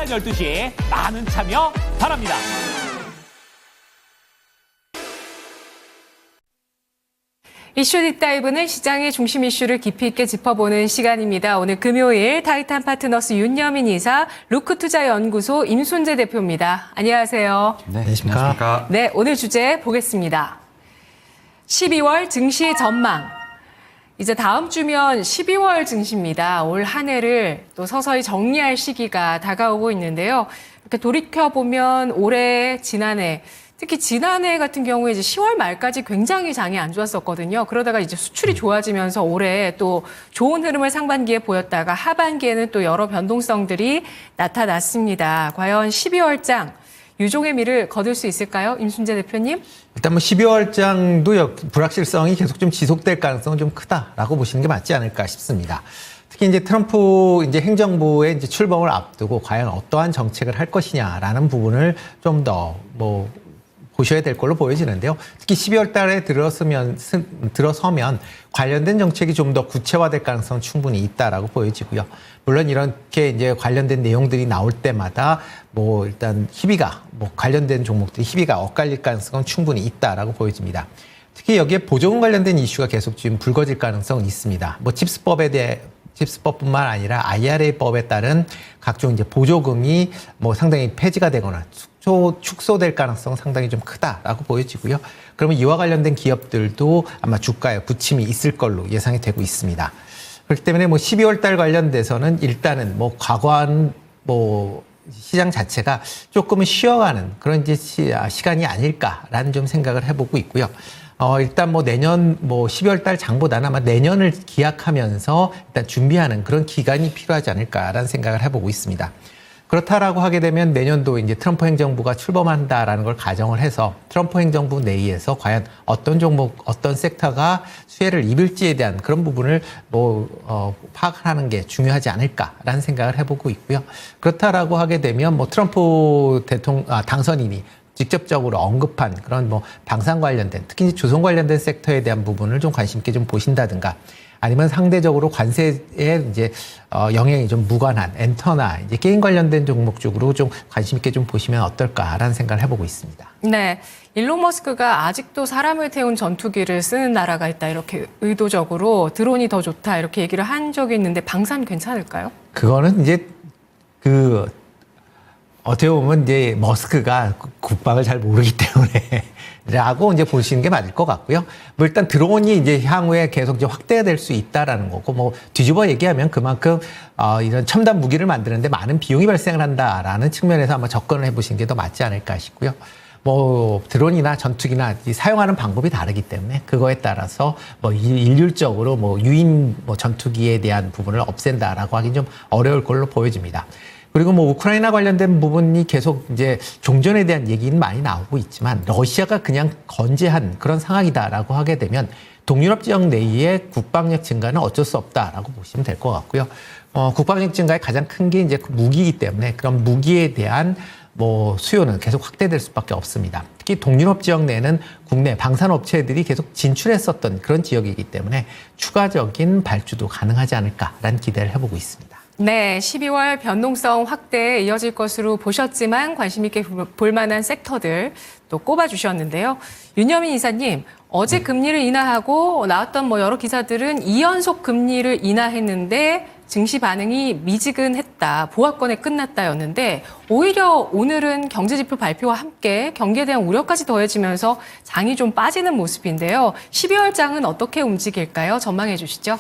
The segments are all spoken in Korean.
12시 많은 참여 바랍니다. 이슈 딥다이브는 시장의 중심 이슈를 깊이 있게 짚어보는 시간입니다. 오늘 금요일 타이탄 파트너스 윤여민 이사, 루크투자연구소 임순재 대표입니다. 안녕하세요. 네, 안녕하십니까. 네, 오늘 주제 보겠습니다. 12월 증시 전망. 이제 다음 주면 12월 증시입니다. 올 한 해를 또 서서히 정리할 시기가 다가오고 있는데요. 이렇게 돌이켜보면 올해, 지난해, 특히 지난해 같은 경우에 이제 10월 말까지 굉장히 장이 안 좋았었거든요. 그러다가 이제 수출이 좋아지면서 올해 또 좋은 흐름을 상반기에 보였다가 하반기에는 또 여러 변동성들이 나타났습니다. 과연 12월장 유종의 미를 거둘 수 있을까요? 임순재 대표님? 일단 뭐 12월장도 불확실성이 계속 좀 지속될 가능성은 좀 크다라고 보시는 게 맞지 않을까 싶습니다. 특히 이제 트럼프 이제 행정부의 이제 출범을 앞두고 과연 어떠한 정책을 할 것이냐라는 부분을 좀 더 보셔야 될 걸로 보여지는데요. 특히 12월 달에 들어서면 관련된 정책이 좀 더 구체화될 가능성은 충분히 있다라고 보여지고요. 물론 이렇게 이제 관련된 내용들이 나올 때마다 일단 희비가 관련된 종목들이 희비가 엇갈릴 가능성은 충분히 있다라고 보여집니다. 특히 여기에 보조금 관련된 이슈가 계속 지금 불거질 가능성은 있습니다. 칩스법뿐만 아니라 IRA법에 따른 각종 이제 보조금이 상당히 폐지가 되거나 축소될 가능성은 상당히 좀 크다라고 보여지고요. 그러면 이와 관련된 기업들도 아마 주가에 부침이 있을 걸로 예상이 되고 있습니다. 그렇기 때문에 12월 달 관련돼서는 일단은 과거한 시장 자체가 조금은 쉬어가는 그런 이제 시간이 아닐까라는 좀 생각을 해보고 있고요. 일단 내년 12월 달 장보다는 아마 내년을 기약하면서 일단 준비하는 그런 기간이 필요하지 않을까라는 생각을 해보고 있습니다. 그렇다라고 하게 되면 내년도 이제 트럼프 행정부가 출범한다라는 걸 가정을 해서 트럼프 행정부 내에서 과연 어떤 종목, 어떤 섹터가 수혜를 입을지에 대한 그런 부분을 파악하는 게 중요하지 않을까라는 생각을 해보고 있고요. 그렇다라고 하게 되면 트럼프 당선인이 직접적으로 언급한 그런 방산 관련된, 특히 조선 관련된 섹터에 대한 부분을 좀 관심 있게 좀 보신다든가, 아니면 상대적으로 관세에 이제 영향이 좀 무관한 엔터나 이제 게임 관련된 종목 쪽으로 좀 관심 있게 좀 보시면 어떨까라는 생각을 해보고 있습니다. 네, 일론 머스크가 아직도 사람을 태운 전투기를 쓰는 나라가 있다, 이렇게 의도적으로 드론이 더 좋다 이렇게 얘기를 한 적이 있는데 방산 괜찮을까요? 그거는 이제 어떻게 보면 이제 머스크가 국방을 잘 모르기 때문에 라고 이제 보시는 게 맞을 것 같고요. 일단 드론이 이제 향후에 계속 이제 확대가 될 수 있다라는 거고, 뒤집어 얘기하면 그만큼 이런 첨단 무기를 만드는데 많은 비용이 발생을 한다라는 측면에서 아마 접근을 해보시는 게 더 맞지 않을까 싶고요. 드론이나 전투기나 사용하는 방법이 다르기 때문에 그거에 따라서 일률적으로 유인 전투기에 대한 부분을 없앤다라고 하긴 좀 어려울 걸로 보여집니다. 그리고 우크라이나 관련된 부분이 계속 이제 종전에 대한 얘기는 많이 나오고 있지만 러시아가 그냥 건재한 그런 상황이다라고 하게 되면 동유럽 지역 내의 국방력 증가는 어쩔 수 없다라고 보시면 될 것 같고요. 국방력 증가의 가장 큰 게 이제 무기이기 때문에 그런 무기에 대한 수요는 계속 확대될 수밖에 없습니다. 특히 동유럽 지역 내에는 국내 방산 업체들이 계속 진출했었던 그런 지역이기 때문에 추가적인 발주도 가능하지 않을까라는 기대를 해보고 있습니다. 네, 12월 변동성 확대에 이어질 것으로 보셨지만 관심 있게 볼 만한 섹터들 또 꼽아주셨는데요. 윤여민 이사님, 어제 금리를 인하하고 나왔던 여러 기사들은 2연속 금리를 인하했는데 증시 반응이 미지근했다, 보합권에 끝났다였는데 오히려 오늘은 경제지표 발표와 함께 경기에 대한 우려까지 더해지면서 장이 좀 빠지는 모습인데요. 12월 장은 어떻게 움직일까요? 전망해 주시죠.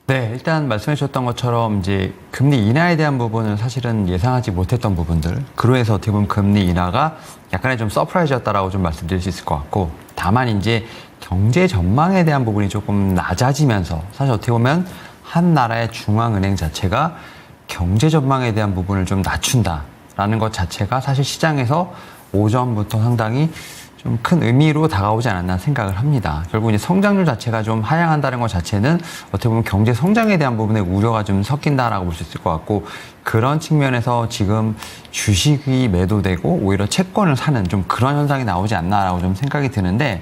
네, 일단 말씀해 주셨던 것처럼 이제 금리 인하에 대한 부분은 사실은 예상하지 못했던 부분들, 그로 해서 어떻게 보면 금리 인하가 약간의 좀 서프라이즈였다라고 좀 말씀드릴 수 있을 것 같고, 다만 이제 경제 전망에 대한 부분이 조금 낮아지면서 사실 어떻게 보면 한 나라의 중앙은행 자체가 경제 전망에 대한 부분을 좀 낮춘다라는 것 자체가 사실 시장에서 오전부터 상당히 좀 큰 의미로 다가오지 않았나 생각을 합니다. 결국 이제 성장률 자체가 좀 하향한다는 것 자체는 어떻게 보면 경제 성장에 대한 부분에 우려가 좀 섞인다라고 볼 수 있을 것 같고, 그런 측면에서 지금 주식이 매도되고 오히려 채권을 사는 좀 그런 현상이 나오지 않나라고 좀 생각이 드는데,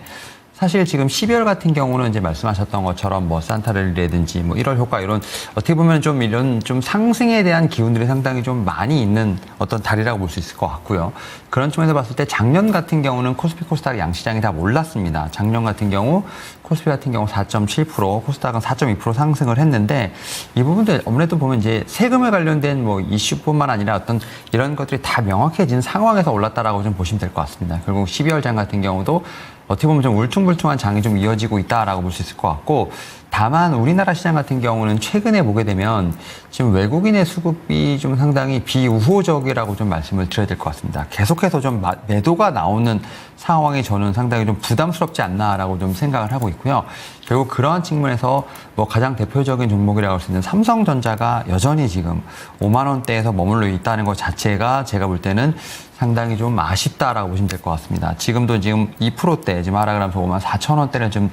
사실 지금 12월 같은 경우는 이제 말씀하셨던 것처럼 뭐 산타랠리라든지 뭐 1월 효과 이런 어떻게 보면 좀 이런 좀 상승에 대한 기운들이 상당히 좀 많이 있는 어떤 달이라고 볼 수 있을 것 같고요. 그런 측면에서 봤을 때 작년 같은 경우는 코스피 코스닥 양시장이 다 몰랐습니다. 작년 같은 경우 코스피 같은 경우 4.7%, 코스닥은 4.2% 상승을 했는데 이 부분들 아무래도 보면 이제 세금에 관련된 뭐 이슈뿐만 아니라 어떤 이런 것들이 다 명확해진 상황에서 올랐다라고 좀 보시면 될 것 같습니다. 결국 12월 장 같은 경우도 어떻게 보면 좀 울퉁불퉁한 장이 좀 이어지고 있다라고 볼 수 있을 것 같고, 다만 우리나라 시장 같은 경우는 최근에 보게 되면 지금 외국인의 수급이 좀 상당히 비우호적이라고 좀 말씀을 드려야 될 것 같습니다. 계속해서 좀 매도가 나오는 상황이 저는 상당히 좀 부담스럽지 않나라고 좀 생각을 하고 있고요. 결국 그러한 측면에서 뭐 가장 대표적인 종목이라고 할 수 있는 삼성전자가 여전히 지금 5만 원대에서 머물러 있다는 것 자체가 제가 볼 때는 상당히 좀 아쉽다라고 보시면 될 것 같습니다. 지금도 지금 2%대, 지금 하락을 하면서 5만 4천 원대를 좀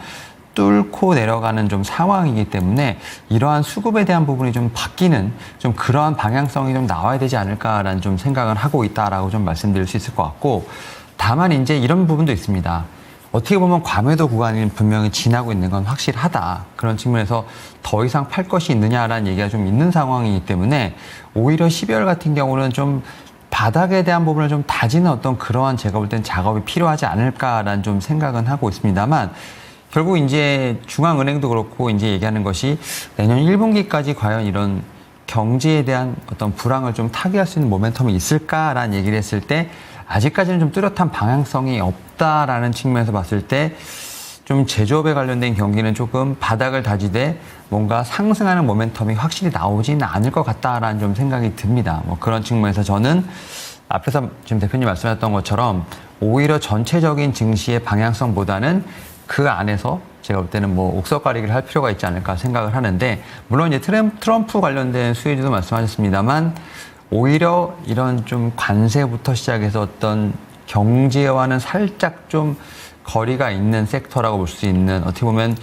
뚫고 내려가는 좀 상황이기 때문에 이러한 수급에 대한 부분이 좀 바뀌는 좀 그러한 방향성이 좀 나와야 되지 않을까라는 좀 생각을 하고 있다라고 좀 말씀드릴 수 있을 것 같고, 다만 이제 이런 부분도 있습니다. 어떻게 보면 과매도 구간이 분명히 지나고 있는 건 확실하다. 그런 측면에서 더 이상 팔 것이 있느냐라는 얘기가 좀 있는 상황이기 때문에 오히려 12월 같은 경우는 좀 바닥에 대한 부분을 좀 다지는 어떤 그러한 제가 볼 땐 작업이 필요하지 않을까라는 좀 생각은 하고 있습니다만, 결국 이제 중앙은행도 그렇고 이제 얘기하는 것이 내년 1분기까지 과연 이런 경제에 대한 어떤 불황을 좀 타개할 수 있는 모멘텀이 있을까라는 얘기를 했을 때 아직까지는 좀 뚜렷한 방향성이 없다라는 측면에서 봤을 때 좀 제조업에 관련된 경기는 조금 바닥을 다지되 뭔가 상승하는 모멘텀이 확실히 나오지는 않을 것 같다라는 좀 생각이 듭니다. 뭐 그런 측면에서 저는 앞에서 지금 대표님 말씀하셨던 것처럼 오히려 전체적인 증시의 방향성보다는 그 안에서 제가 볼 때는 뭐 옥석가리기를 할 필요가 있지 않을까 생각을 하는데, 물론 이제 트럼프 관련된 수혜주도 말씀하셨습니다만 오히려 이런 좀 관세부터 시작해서 어떤 경제와는 살짝 좀 거리가 있는 섹터라고 볼 수 있는, 어떻게 보면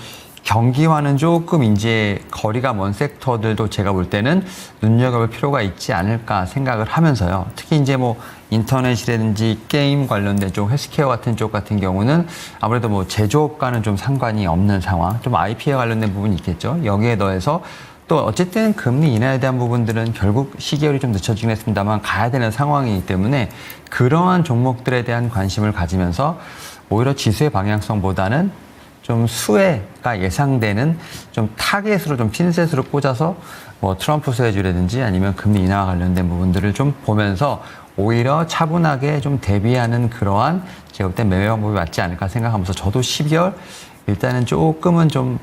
경기와는 조금 이제 거리가 먼 섹터들도 제가 볼 때는 눈여겨볼 필요가 있지 않을까 생각을 하면서요. 특히 이제 뭐 인터넷이라든지 게임 관련된 쪽, 헬스케어 같은 쪽 같은 경우는 아무래도 뭐 제조업과는 좀 상관이 없는 상황, 좀 IP에 관련된 부분이 있겠죠. 여기에 더해서 또 어쨌든 금리 인하에 대한 부분들은 결국 시기열이 좀 늦춰지긴 했습니다만 가야 되는 상황이기 때문에 그러한 종목들에 대한 관심을 가지면서 오히려 지수의 방향성보다는 좀 수혜가 예상되는 좀 타겟으로 좀 핀셋으로 꽂아서 뭐 트럼프 수혜주라든지 아니면 금리 인하와 관련된 부분들을 좀 보면서 오히려 차분하게 좀 대비하는 그러한 제가 볼 때 매매 방법이 맞지 않을까 생각하면서 저도 12월 일단은 조금은 좀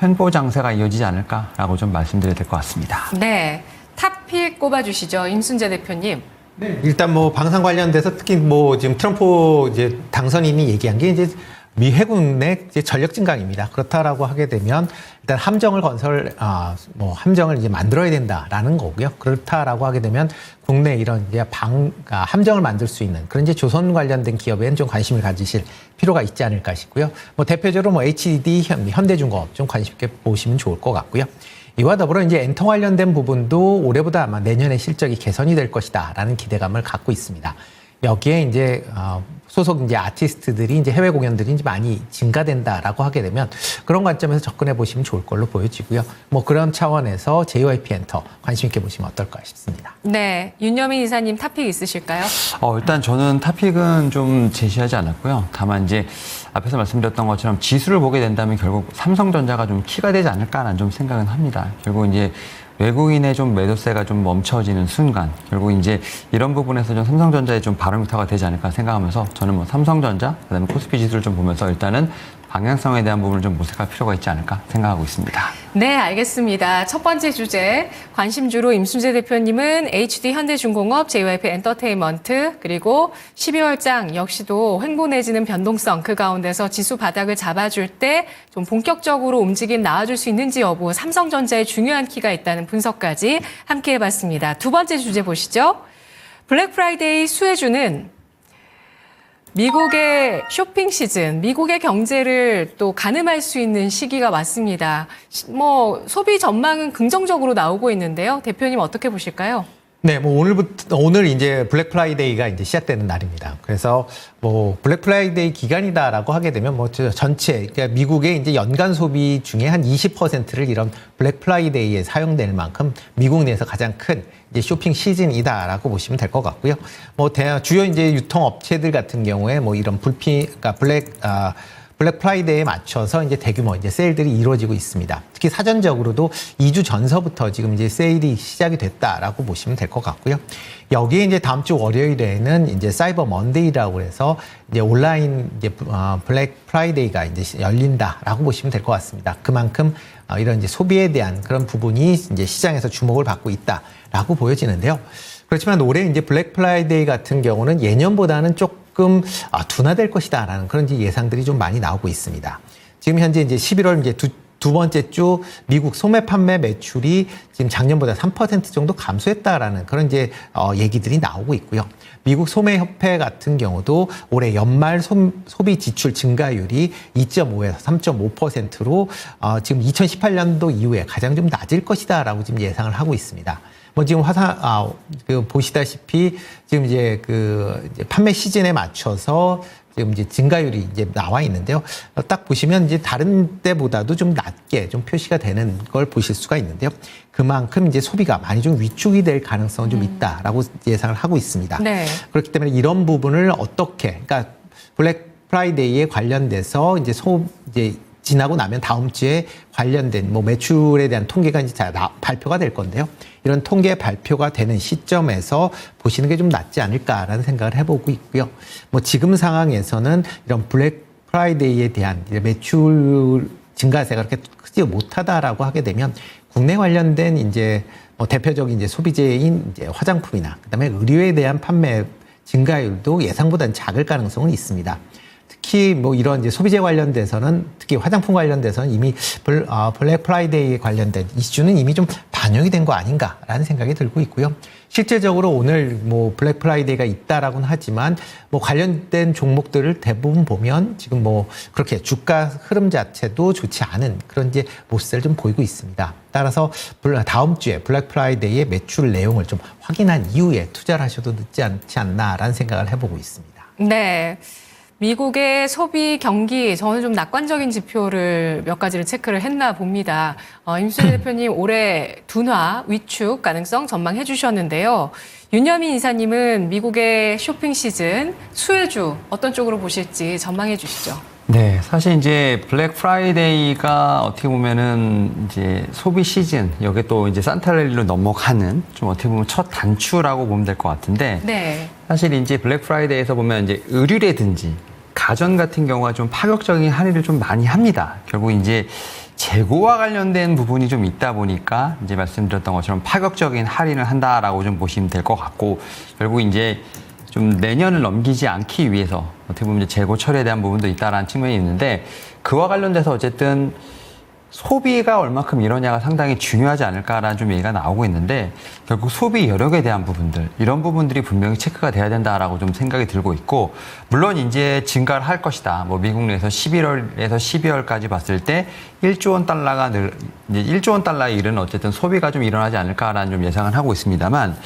횡보 장세가 이어지지 않을까라고 좀 말씀드려야 될 것 같습니다. 네, 탑픽 꼽아주시죠, 임순재 대표님. 네. 일단 뭐 방산 관련돼서 특히 뭐 지금 트럼프 이제 당선인이 얘기한 게 이제 미 해군의 이제 전력 증강입니다. 그렇다라고 하게 되면 일단 함정을 함정을 이제 만들어야 된다라는 거고요. 그렇다라고 하게 되면 국내 이런 이제 함정을 만들 수 있는 그런 이제 조선 관련된 기업에는 좀 관심을 가지실 필요가 있지 않을까 싶고요. 뭐 대표적으로 뭐 HDD 현대중공업 좀 관심 있게 보시면 좋을 것 같고요. 이와 더불어 이제 엔터 관련된 부분도 올해보다 아마 내년에 실적이 개선이 될 것이다라는 기대감을 갖고 있습니다. 여기에 이제 소속 이제 아티스트들이 이제 해외 공연들이 이제 많이 증가된다라고 하게 되면 그런 관점에서 접근해 보시면 좋을 걸로 보여지고요. 뭐 그런 차원에서 JYP 엔터 관심 있게 보시면 어떨까 싶습니다. 네, 윤여민 이사님 탑픽 있으실까요? 일단 저는 탑픽은 좀 제시하지 않았고요. 다만 이제 앞에서 말씀드렸던 것처럼 지수를 보게 된다면 결국 삼성전자가 좀 키가 되지 않을까라는 좀 생각은 합니다. 결국 이제 외국인의 좀 매도세가 좀 멈춰지는 순간 결국 이제 이런 부분에서 좀 삼성전자의 좀 바로미터가 되지 않을까 생각하면서 저는 뭐 삼성전자 그다음에 코스피 지수를 좀 보면서 일단은 방향성에 대한 부분을 좀 모색할 필요가 있지 않을까 생각하고 있습니다. 네, 알겠습니다. 첫 번째 주제 관심주로 임순재 대표님은 HD 현대중공업, JYP 엔터테인먼트 그리고 12월장 역시도 횡보 내지는 변동성 그 가운데서 지수 바닥을 잡아줄 때 좀 본격적으로 움직임 나와줄 수 있는지 여부 삼성전자의 중요한 키가 있다는 분석까지 함께 해봤습니다. 두 번째 주제 보시죠. 블랙 프라이데이 수혜주는 미국의 쇼핑 시즌, 미국의 경제를 또 가늠할 수 있는 시기가 왔습니다. 뭐 소비 전망은 긍정적으로 나오고 있는데요. 대표님 어떻게 보실까요? 네, 뭐 오늘 이제 블랙 프라이데이가 이제 시작되는 날입니다. 그래서 뭐 블랙 프라이데이 기간이다라고 하게 되면 뭐 전체, 그러니까 미국의 이제 연간 소비 중에 한 20%를 이런 블랙 프라이데이에 사용될 만큼 미국 내에서 가장 큰 이제 쇼핑 시즌이다라고 보시면 될 것 같고요. 뭐 주요 이제 유통 업체들 같은 경우에 뭐 이런 그러니까 블랙 프라이데이에 맞춰서 이제 대규모 이제 세일들이 이루어지고 있습니다. 특히 사전적으로도 2주 전서부터 지금 이제 세일이 시작이 됐다라고 보시면 될 것 같고요. 여기에 이제 다음 주 월요일에는 이제 사이버 먼데이라고 해서 이제 온라인 이제 블랙 프라이데이가 이제 열린다라고 보시면 될 것 같습니다. 그만큼 이런 이제 소비에 대한 그런 부분이 이제 시장에서 주목을 받고 있다라고 보여지는데요. 그렇지만 올해 이제 블랙 프라이데이 같은 경우는 예년보다는 조금 둔화될 것이다라는 그런 이제 예상들이 좀 많이 나오고 있습니다. 지금 현재 이제 11월 이제 두 번째 주 미국 소매 판매 매출이 지금 작년보다 3% 정도 감소했다라는 그런 이제 얘기들이 나오고 있고요. 미국 소매협회 같은 경우도 올해 연말 소비 지출 증가율이 2.5에서 3.5%로 지금 2018년도 이후에 가장 좀 낮을 것이다라고 지금 예상을 하고 있습니다. 뭐 지금 보시다시피 지금 이제 이제 판매 시즌에 맞춰서 지금 이제 증가율이 이제 나와 있는데요. 딱 보시면 이제 다른 때보다도 좀 낮게 좀 표시가 되는 걸 보실 수가 있는데요. 그만큼 이제 소비가 많이 좀 위축이 될 가능성은 좀 있다라고 예상을 하고 있습니다. 네. 그렇기 때문에 이런 부분을 어떻게, 그러니까 블랙 프라이데이에 관련돼서 이제 지나고 나면 다음 주에 관련된 뭐 매출에 대한 통계가 이제 발표가 될 건데요. 이런 통계 발표가 되는 시점에서 보시는 게 좀 낫지 않을까라는 생각을 해보고 있고요. 뭐 지금 상황에서는 이런 블랙 프라이데이에 대한 매출 증가세가 그렇게 크지 못하다라고 하게 되면 국내 관련된 이제 뭐 대표적인 이제 소비재인 이제 화장품이나 그다음에 의류에 대한 판매 증가율도 예상보다는 작을 가능성은 있습니다. 특히 뭐 이런 이제 소비재 관련돼서는 특히 화장품 관련돼서는 이미 블랙 프라이데이에 관련된 이슈는 이미 좀 반영이 된 거 아닌가라는 생각이 들고 있고요. 실제적으로 오늘 뭐 블랙 프라이데이가 있다라고는 하지만 뭐 관련된 종목들을 대부분 보면 지금 뭐 그렇게 주가 흐름 자체도 좋지 않은 그런 이제 모습을 좀 보이고 있습니다. 따라서 다음 주에 블랙 프라이데이의 매출 내용을 좀 확인한 이후에 투자를 하셔도 늦지 않지 않나라는 생각을 해보고 있습니다. 네. 미국의 소비 경기, 저는 좀 낙관적인 지표를 몇 가지를 체크를 했나 봅니다. 임순재 대표님 올해 둔화, 위축 가능성 전망해 주셨는데요. 윤여민 이사님은 미국의 쇼핑 시즌, 수혜주 어떤 쪽으로 보실지 전망해 주시죠. 네, 사실 이제 블랙 프라이데이가 어떻게 보면은 이제 소비 시즌, 여기 또 이제 산타랠리로 넘어가는 좀 어떻게 보면 첫 단추라고 보면 될 것 같은데. 네. 사실 이제 블랙 프라이데이에서 보면 이제 의류라든지 가전 같은 경우가 좀 파격적인 할인을 좀 많이 합니다. 결국 이제 재고와 관련된 부분이 좀 있다 보니까 이제 말씀드렸던 것처럼 파격적인 할인을 한다라고 좀 보시면 될 것 같고, 결국 이제 좀 내년을 넘기지 않기 위해서 어떻게 보면 이제 재고 처리에 대한 부분도 있다라는 측면이 있는데, 그와 관련돼서 어쨌든 소비가 얼마큼 이러냐가 상당히 중요하지 않을까라는 좀 얘기가 나오고 있는데, 결국 소비 여력에 대한 부분들, 이런 부분들이 분명히 체크가 돼야 된다라고 좀 생각이 들고 있고, 물론 이제 증가를 할 것이다. 뭐 미국 내에서 11월에서 12월까지 봤을 때 1조 원 달러가 이제 1조 원 달러에 이르는 어쨌든 소비가 좀 일어나지 않을까라는 좀 예상을 하고 있습니다만,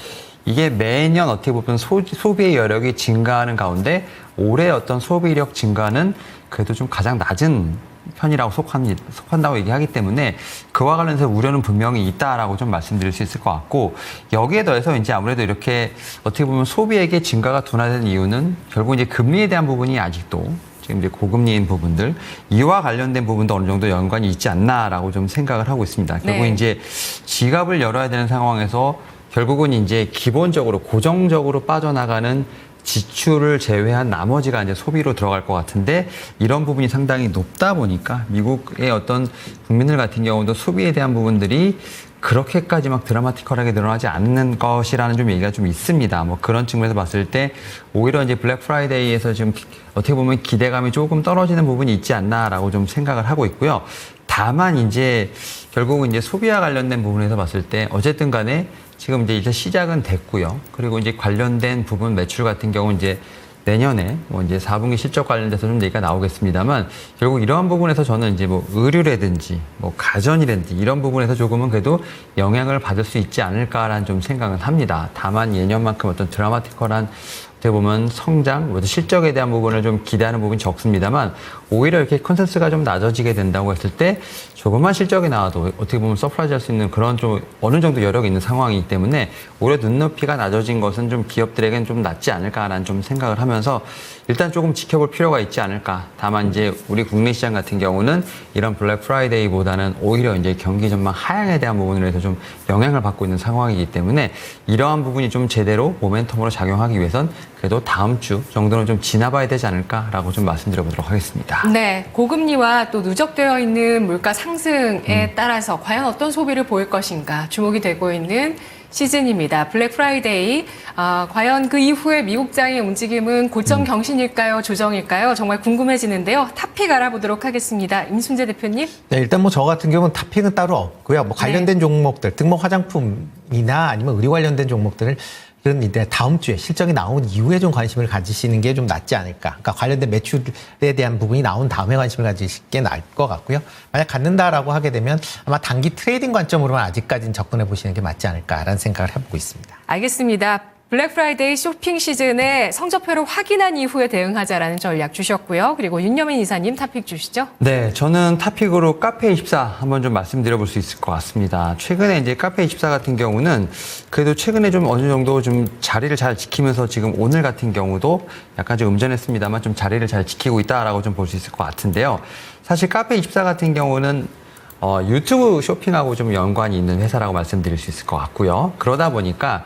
이게 매년 어떻게 보면 소비의 여력이 증가하는 가운데 올해 어떤 소비력 증가는 그래도 좀 가장 낮은 편이라고 속한다고 얘기하기 때문에 그와 관련해서 우려는 분명히 있다라고 좀 말씀드릴 수 있을 것 같고, 여기에 더해서 이제 아무래도 이렇게 어떻게 보면 소비액의 증가가 둔화된 이유는 결국 이제 금리에 대한 부분이 아직도 지금 이제 고금리인 부분들, 이와 관련된 부분도 어느 정도 연관이 있지 않나라고 좀 생각을 하고 있습니다. 결국 네. 이제 지갑을 열어야 되는 상황에서 결국은 이제 기본적으로 고정적으로 빠져나가는 지출을 제외한 나머지가 이제 소비로 들어갈 것 같은데, 이런 부분이 상당히 높다 보니까 미국의 어떤 국민들 같은 경우도 소비에 대한 부분들이 그렇게까지 막 드라마티컬하게 늘어나지 않는 것이라는 좀 얘기가 좀 있습니다. 뭐 그런 측면에서 봤을 때 오히려 이제 블랙 프라이데이에서 지금 어떻게 보면 기대감이 조금 떨어지는 부분이 있지 않나라고 좀 생각을 하고 있고요. 다만 이제 결국은 이제 소비와 관련된 부분에서 봤을 때 어쨌든 간에 지금 이제 시작은 됐고요. 그리고 이제 관련된 부분 매출 같은 경우 이제 내년에 뭐 이제 4분기 실적 관련돼서 좀 얘기가 나오겠습니다만 결국 이러한 부분에서 저는 이제 뭐 의류라든지 뭐 가전이라든지 이런 부분에서 조금은 그래도 영향을 받을 수 있지 않을까라는 좀 생각은 합니다. 다만 예년만큼 어떤 드라마티컬한 어떻게 보면 성장, 실적에 대한 부분을 좀 기대하는 부분이 적습니다만 오히려 이렇게 컨센서스가 좀 낮아지게 된다고 했을 때 조금만 실적이 나와도 어떻게 보면 서프라이즈 할 수 있는 그런 좀 어느 정도 여력이 있는 상황이기 때문에 오히려 눈높이가 낮아진 것은 좀 기업들에겐 좀 낫지 않을까라는 좀 생각을 하면서 일단 조금 지켜볼 필요가 있지 않을까. 다만 이제 우리 국내 시장 같은 경우는 이런 블랙 프라이데이보다는 오히려 이제 경기 전망 하향에 대한 부분으로 해서 좀 영향을 받고 있는 상황이기 때문에 이러한 부분이 좀 제대로 모멘텀으로 작용하기 위해선 그래도 다음 주 정도는 좀 지나봐야 되지 않을까라고 좀 말씀드려 보도록 하겠습니다. 네, 고금리와 또 누적되어 있는 물가 상승에 따라서 과연 어떤 소비를 보일 것인가 주목이 되고 있는 시즌입니다. 블랙 프라이데이, 과연 그 이후에 미국장의 움직임은 고점 경신일까요? 조정일까요? 정말 궁금해지는데요. 탑픽 알아보도록 하겠습니다. 임순재 대표님. 네, 일단 뭐 저 같은 경우는 탑픽은 따로 없고요. 뭐 관련된 종목들, 등목 화장품이나 아니면 의류 관련된 종목들을 그런 이제 다음 주에 실적이 나온 이후에 좀 관심을 가지시는 게 좀 낫지 않을까. 그러니까 관련된 매출에 대한 부분이 나온 다음에 관심을 가지시는 게 나을 것 같고요. 만약 갖는다라고 하게 되면 아마 단기 트레이딩 관점으로만 아직까지는 접근해 보시는 게 맞지 않을까라는 생각을 해보고 있습니다. 알겠습니다. 블랙 프라이데이 쇼핑 시즌에 성적표를 확인한 이후에 대응하자라는 전략 주셨고요. 그리고 윤여민 이사님 탑픽 주시죠. 네, 저는 탑픽으로 카페24 한번 좀 말씀드려 볼 수 있을 것 같습니다. 최근에 이제 카페24 같은 경우는 그래도 최근에 좀 어느 정도 좀 자리를 잘 지키면서 지금 오늘 같은 경우도 약간 좀 음전했습니다만 좀 자리를 잘 지키고 있다라고 좀 볼 수 있을 것 같은데요. 사실 카페24 같은 경우는 유튜브 쇼핑하고 좀 연관이 있는 회사라고 말씀드릴 수 있을 것 같고요. 그러다 보니까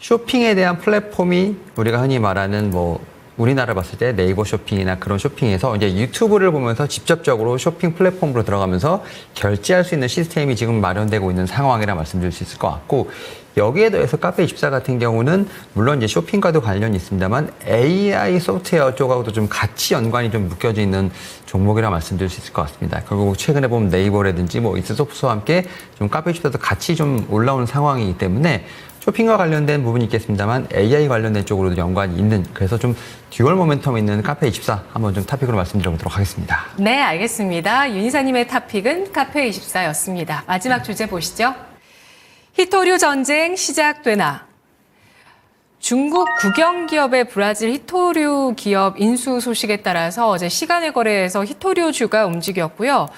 쇼핑에 대한 플랫폼이 우리가 흔히 말하는 뭐 우리나라 봤을 때 네이버 쇼핑이나 그런 쇼핑에서 이제 유튜브를 보면서 직접적으로 쇼핑 플랫폼으로 들어가면서 결제할 수 있는 시스템이 지금 마련되고 있는 상황이라 말씀드릴 수 있을 것 같고 여기에 더해서 카페24 같은 경우는 물론 이제 쇼핑과도 관련이 있습니다만 AI 소프트웨어 쪽하고도 좀 같이 연관이 좀 묶여져 있는 종목이라 말씀드릴 수 있을 것 같습니다. 결국 최근에 보면 네이버라든지 뭐 이츠소프트와 함께 좀 카페24도 같이 좀 올라오는 상황이기 때문에 쇼핑과 관련된 부분이 있겠습니다만 AI 관련된 쪽으로도 연관이 있는 그래서 좀 듀얼 모멘텀 있는 카페24 한번 좀 탑픽으로 말씀드려보도록 하겠습니다. 네, 알겠습니다. 윤 이사님의 탑픽은 카페24였습니다. 마지막 주제 보시죠. 히토류 전쟁 시작되나? 중국 국영기업의 브라질 히토류 기업 인수 소식에 따라서 어제 시간의 거래에서 히토류주가 움직였고요.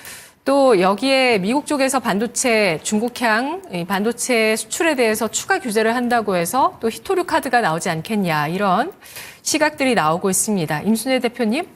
또 여기에 미국 쪽에서 반도체, 중국향 반도체 수출에 대해서 추가 규제를 한다고 해서 또 히토류 카드가 나오지 않겠냐 이런 시각들이 나오고 있습니다. 임순재 대표님.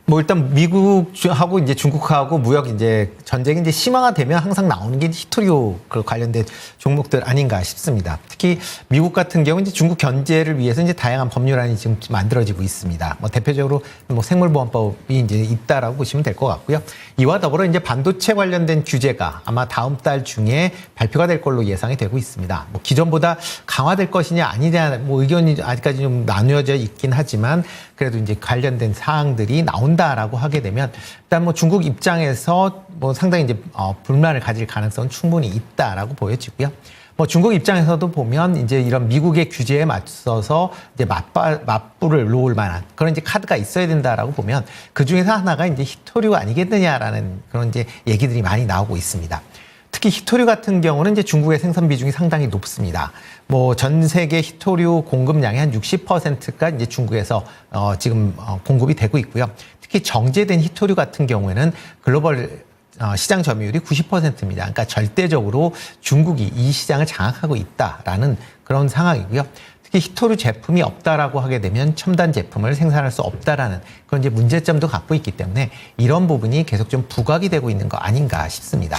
뭐 일단 미국하고 이제 중국하고 무역 이제 전쟁이 이제 심화가 되면 항상 나오는 게 히토류 그 관련된 종목들 아닌가 싶습니다. 특히 미국 같은 경우 이제 중국 견제를 위해서 이제 다양한 법률안이 지금 만들어지고 있습니다. 뭐 대표적으로 뭐 생물보안법이 이제 있다라고 보시면 될 것 같고요. 이와 더불어 이제 반도체 관련된 규제가 아마 다음 달 중에 발표가 될 걸로 예상이 되고 있습니다. 뭐 기존보다 강화될 것이냐 아니냐 뭐 의견이 아직까지 좀 나뉘어져 있긴 하지만 그래도 이제 관련된 사항들이 나온다라고 하게 되면 일단 뭐 중국 입장에서 뭐 상당히 이제 불만을 가질 가능성은 충분히 있다라고 보여지고요. 뭐 중국 입장에서도 보면 이제 이런 미국의 규제에 맞서서 이제 맞불을 놓을 만한 그런 이제 카드가 있어야 된다라고 보면 그 중에서 하나가 이제 히토류 아니겠느냐라는 그런 이제 얘기들이 많이 나오고 있습니다. 특히 히토류 같은 경우는 이제 중국의 생산 비중이 상당히 높습니다. 뭐 전 세계 히토류 공급량의 한 60%가 이제 중국에서 지금 공급이 되고 있고요. 특히 정제된 히토류 같은 경우에는 글로벌 시장 점유율이 90%입니다. 그러니까 절대적으로 중국이 이 시장을 장악하고 있다라는 그런 상황이고요. 특히 히토류 제품이 없다라고 하게 되면 첨단 제품을 생산할 수 없다라는 그런 이제 문제점도 갖고 있기 때문에 이런 부분이 계속 좀 부각이 되고 있는 거 아닌가 싶습니다.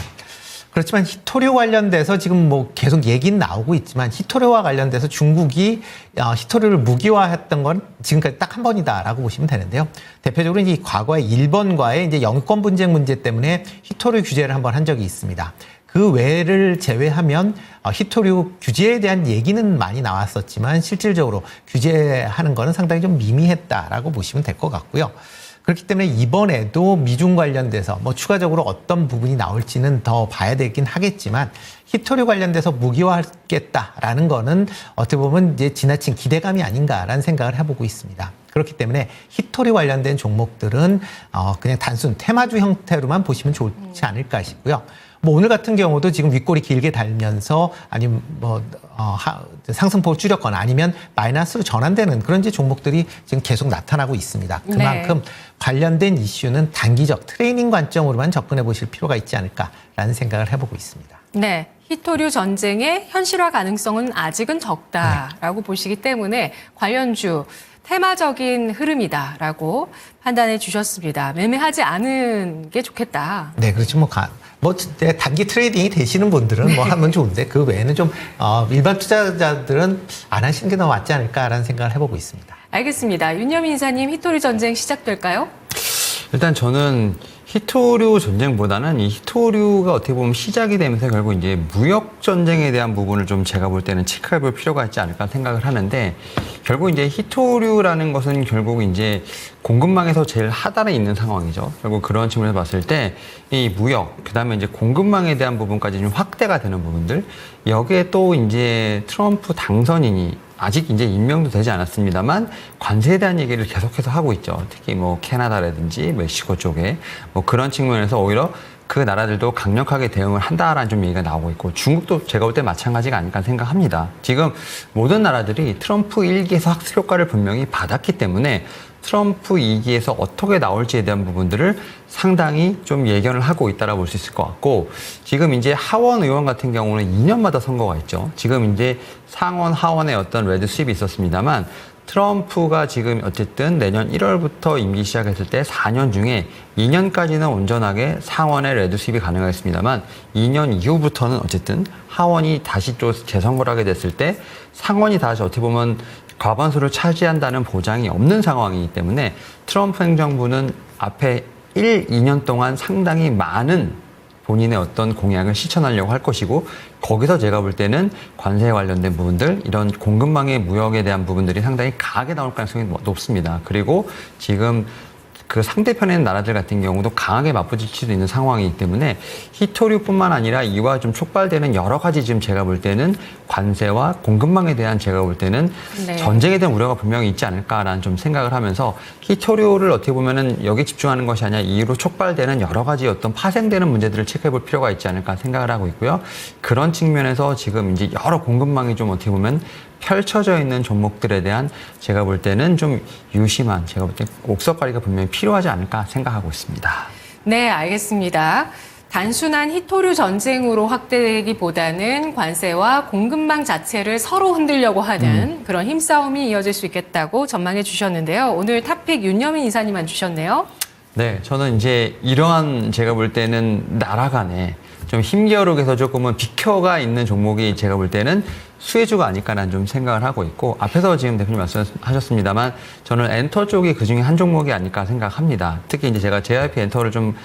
그렇지만 히토류 관련돼서 지금 뭐 계속 얘기는 나오고 있지만 히토류와 관련돼서 중국이 히토류를 무기화했던 건 지금까지 딱 한 번이다라고 보시면 되는데요. 대표적으로 이제 과거에 일본과의 이제 영권 분쟁 문제 때문에 히토류 규제를 한번 한 적이 있습니다. 그 외를 제외하면 히토류 규제에 대한 얘기는 많이 나왔었지만 실질적으로 규제하는 거는 상당히 좀 미미했다라고 보시면 될 것 같고요. 그렇기 때문에 이번에도 미중 관련돼서 뭐 추가적으로 어떤 부분이 나올지는 더 봐야 되긴 하겠지만 히토류 관련돼서 무기화하겠다라는 거는 어떻게 보면 이제 지나친 기대감이 아닌가라는 생각을 해보고 있습니다. 그렇기 때문에 히토리 관련된 종목들은 그냥 단순 테마주 형태로만 보시면 좋지 않을까 싶고요. 뭐 오늘 같은 경우도 지금 윗골이 길게 달면서 아니면 상승폭을 줄였거나 아니면 마이너스로 전환되는 그런 이제 종목들이 지금 계속 나타나고 있습니다. 그만큼 관련된 이슈는 단기적 트레이닝 관점으로만 접근해 보실 필요가 있지 않을까라는 생각을 해보고 있습니다. 네. 히토류 전쟁의 현실화 가능성은 아직은 적다라고 보시기 때문에 관련주 테마적인 흐름이다라고 판단해 주셨습니다. 매매하지 않은 게 좋겠다. 네, 그렇죠. 단기 트레이딩이 되시는 분들은 뭐 하면 좋은데 그 외에는 좀 일반 투자자들은 안 하시는 게 더 맞지 않을까라는 생각을 해보고 있습니다. 알겠습니다. 윤여민 이사님, 히토류 전쟁 시작될까요? 일단 저는 히토류 전쟁보다는 이 히토류가 어떻게 보면 시작이 되면서 결국 이제 무역 전쟁에 대한 부분을 좀 제가 볼 때는 체크해 볼 필요가 있지 않을까 생각을 하는데, 결국 이제 히토류라는 것은 결국 이제 공급망에서 제일 하단에 있는 상황이죠. 결국 그런 측면에서 봤을 때 이 무역, 그다음에 이제 공급망에 대한 부분까지 좀 확대가 되는 부분들, 여기에 또 이제 트럼프 당선인이 아직 이제 임명도 되지 않았습니다만 관세에 대한 얘기를 계속해서 하고 있죠. 특히 뭐 캐나다라든지 멕시코 쪽에 뭐 그런 측면에서 오히려 그 나라들도 강력하게 대응을 한다라는 좀 얘기가 나오고 있고, 중국도 제가 볼 때 마찬가지가 아닐까 생각합니다. 지금 모든 나라들이 트럼프 1기에서 학습 효과를 분명히 받았기 때문에 트럼프 2기에서 어떻게 나올지에 대한 부분들을 상당히 좀 예견을 하고 있다라고 볼 수 있을 것 같고, 지금 이제 하원 의원 같은 경우는 2년마다 선거가 있죠. 지금 이제 상원, 하원의 어떤 레드 스윕이 있었습니다만, 트럼프가 지금 어쨌든 내년 1월부터 임기 시작했을 때 4년 중에 2년까지는 온전하게 상원의 레드 스윕이 가능하겠습니다만 2년 이후부터는 어쨌든 하원이 다시 또 재선거를 하게 됐을 때 상원이 다시 어떻게 보면 과반수를 차지한다는 보장이 없는 상황이기 때문에 트럼프 행정부는 앞에 2년 동안 상당히 많은 본인의 어떤 공약을 실천하려고 할 것이고, 거기서 제가 볼 때는 관세에 관련된 부분들, 이런 공급망의 무역에 대한 부분들이 상당히 강하게 나올 가능성이 높습니다. 그리고 지금 그 상대편에 있는 나라들 같은 경우도 강하게 맞부딪힐 수도 있는 상황이기 때문에 히토류뿐만 아니라 이와 좀 촉발되는 여러 가지 지금 제가 볼 때는 관세와 공급망에 대한 제가 볼 때는 전쟁에 대한 우려가 분명히 있지 않을까라는 좀 생각을 하면서, 히토류를 어떻게 보면은 여기 집중하는 것이 아니라 이후로 촉발되는 여러 가지 어떤 파생되는 문제들을 체크해 볼 필요가 있지 않을까 생각을 하고 있고요. 그런 측면에서 지금 이제 여러 공급망이 좀 어떻게 보면 펼쳐져 있는 종목들에 대한 제가 볼 때는 좀 유심한, 제가 볼 때 옥석가리가 분명히 필요하지 않을까 생각하고 있습니다. 네, 알겠습니다. 단순한 히토류 전쟁으로 확대되기보다는 관세와 공급망 자체를 서로 흔들려고 하는 그런 힘싸움이 이어질 수 있겠다고 전망해 주셨는데요. 오늘 탑픽 윤여민 이사님만 주셨네요. 네, 저는 이제 이러한 제가 볼 때는 나라 간에 좀 힘겨루게서 조금은 비켜가 있는 종목이 제가 볼 때는 수혜주가 아닐까라는 좀 생각을 하고 있고, 앞에서 지금 대표님 말씀하셨습니다만 저는 엔터 쪽이 그중에 한 종목이 아닐까 생각합니다. 특히 이제 제가 JYP 엔터를 좀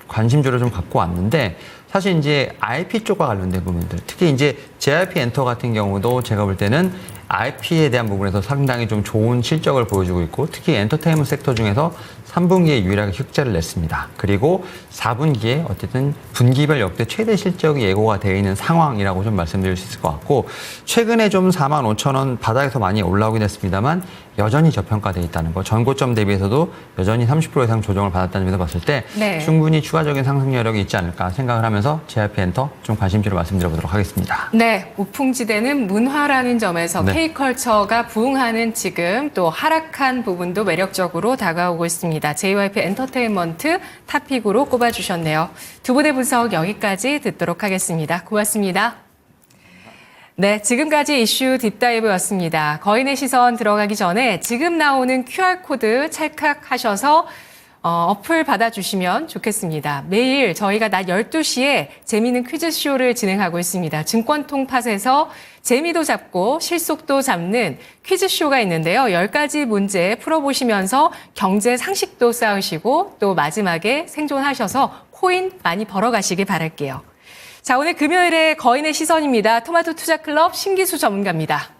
관심주를 좀 갖고 왔는데, 사실 이제 IP 쪽과 관련된 부분들, 특히 이제 JYP 엔터 같은 경우도 제가 볼 때는 IP에 대한 부분에서 상당히 좀 좋은 실적을 보여주고 있고, 특히 엔터테인먼트 섹터 중에서 3분기에 유일하게 흑자를 냈습니다. 그리고 4분기에 어쨌든 분기별 역대 최대 실적이 예고가 되어 있는 상황이라고 좀 말씀드릴 수 있을 것 같고, 최근에 좀 45,000원 바닥에서 많이 올라오긴 했습니다만 여전히 저평가되어 있다는 거, 전고점 대비해서도 여전히 30% 이상 조정을 받았다는 점에서 봤을 때 충분히 추가적인 상승 여력이 있지 않을까 생각을 하면서 JYP 엔터 좀 관심주로 말씀드려보도록 하겠습니다. 네, 우풍지대는 문화라는 점에서 K컬처가 부응하는 지금 또 하락한 부분도 매력적으로 다가오고 있습니다. JYP 엔터테인먼트 탑픽으로 꼽아주셨네요. 두 분의 분석 여기까지 듣도록 하겠습니다. 고맙습니다. 네, 지금까지 이슈 딥다이브였습니다. 거인의 시선 들어가기 전에 지금 나오는 QR코드 찰칵하셔서 어플 받아주시면 좋겠습니다. 매일 저희가 낮 12시에 재미있는 퀴즈쇼를 진행하고 있습니다. 증권통팟에서 재미도 잡고 실속도 잡는 퀴즈쇼가 있는데요. 10가지 문제 풀어보시면서 경제 상식도 쌓으시고 또 마지막에 생존하셔서 코인 많이 벌어가시길 바랄게요. 자, 오늘 금요일에 거인의 시선입니다. 토마토 투자클럽 신기수 전문가입니다.